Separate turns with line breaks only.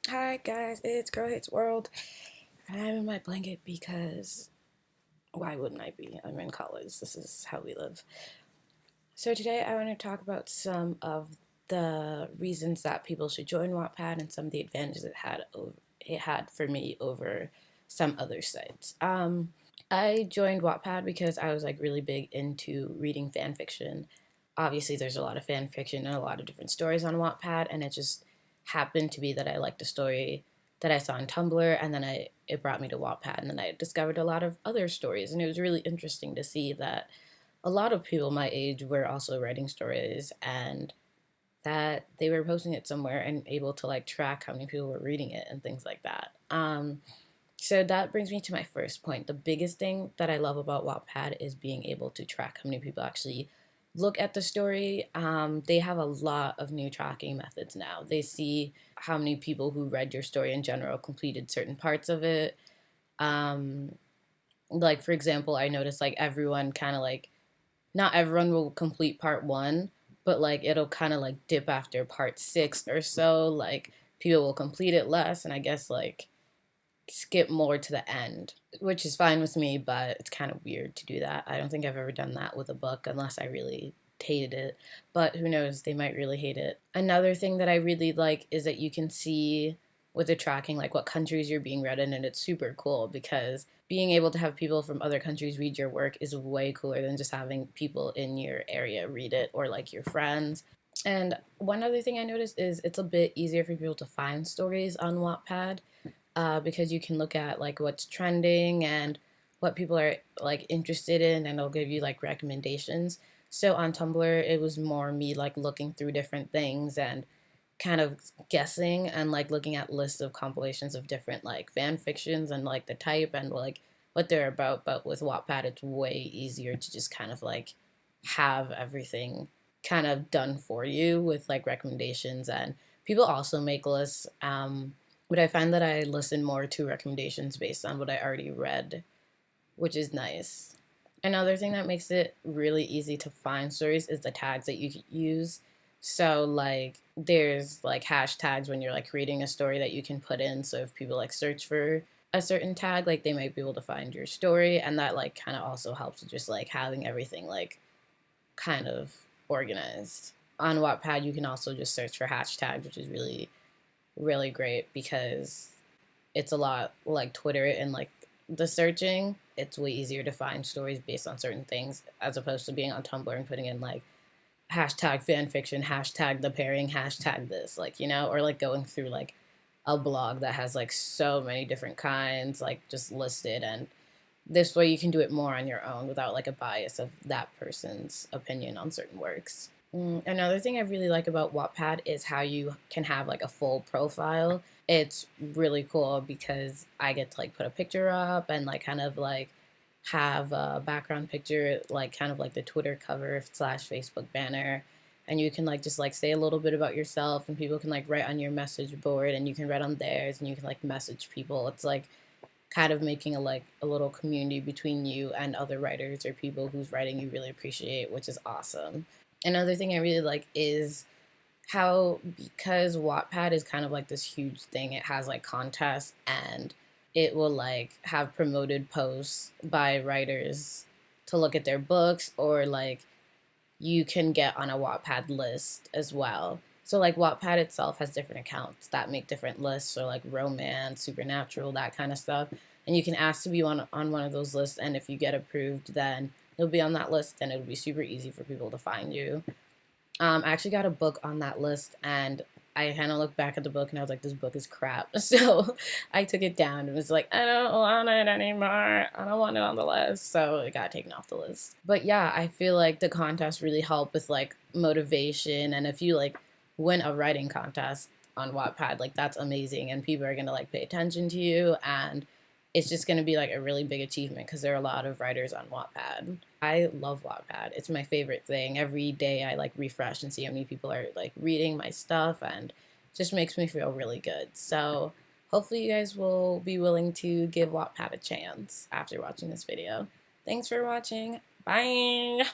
Hi guys, it's Girl Hates World, and I'm in my blanket because why wouldn't I be? I'm in college. This is how we live. So today I want to talk about some of the reasons that people should join Wattpad and some of the advantages it had for me over some other sites. I joined Wattpad because I was like really big into reading fan fiction. Obviously, there's a lot of fan fiction and a lot of different stories on Wattpad, and it just happened to be that I liked a story that I saw on Tumblr, and then it brought me to Wattpad, and then I discovered a lot of other stories, and it was really interesting to see that a lot of people my age were also writing stories, and that they were posting it somewhere and able to like track how many people were reading it and things like that. So that brings me to my first point. The biggest thing that I love about Wattpad is being able to track how many people actually look at the story. They have a lot of new tracking methods now. They see how many people who read your story in general completed certain parts of it. Um, like, for example, I noticed like everyone kind of like, not everyone will complete part one, but like it'll kind of like dip after part six or so. Like, people will complete it less, and I guess like skip more to the end, which is fine with me, but it's kind of weird to do that. I don't think I've ever done that with a book unless I really hated it, but who knows, they might really hate it. Another thing that I really like is that you can see with the tracking like what countries you're being read in, and it's super cool because being able to have people from other countries read your work is way cooler than just having people in your area read it or like your friends. And one other thing I noticed is it's a bit easier for people to find stories on Wattpad, because you can look at like what's trending and what people are like interested in, and it'll give you like recommendations. So on Tumblr, it was more me like looking through different things and kind of guessing and like looking at lists of compilations of different like fan fictions and like the type and like what they're about. But with Wattpad, it's way easier to just kind of like have everything kind of done for you with like recommendations, and people also make lists. But I find that I listen more to recommendations based on what I already read, which is nice. Another thing that makes it really easy to find stories is the tags that you use. So like there's like hashtags when you're like creating a story that you can put in. So if people like search for a certain tag, like they might be able to find your story, and that like kind of also helps with just like having everything like kind of organized. On Wattpad, you can also just search for hashtags, which is really great because it's a lot like Twitter and like the searching. It's way easier to find stories based on certain things as opposed to being on Tumblr and putting in like hashtag fanfiction, hashtag the pairing, hashtag this, like, or like going through like a blog that has like so many different kinds, like just listed. And this way you can do it more on your own without like a bias of that person's opinion on certain works. Another thing I really like about Wattpad is how you can have like a full profile. It's really cool because I get to like put a picture up and like kind of like have a background picture, like kind of like the Twitter cover slash Facebook banner. And you can like just like say a little bit about yourself, and people can like write on your message board, and you can write on theirs, and you can like message people. It's like kind of making a like a little community between you and other writers or people whose writing you really appreciate, which is awesome. Another thing I really like is how, because Wattpad is kind of like this huge thing, it has like contests, and it will like have promoted posts by writers to look at their books, or like you can get on a Wattpad list as well. So like Wattpad itself has different accounts that make different lists, or like romance, supernatural, that kind of stuff. And you can ask to be on one of those lists, and if you get approved, then you'll be on that list, and it'll be super easy for people to find you. I actually got a book on that list, and I kind of looked back at the book and I was like, this book is crap. So I took it down and was like, I don't want it anymore. I don't want it on the list. So it got taken off the list. But yeah, I feel like the contest really helped with like motivation. And if you like win a writing contest on Wattpad, like that's amazing. And people are going to like pay attention to you. And it's just going to be like a really big achievement because there are a lot of writers on Wattpad. I love Wattpad. It's my favorite thing. Every day I like refresh and see how many people are like reading my stuff, and just makes me feel really good. So hopefully you guys will be willing to give Wattpad a chance after watching this video. Thanks for watching. Bye.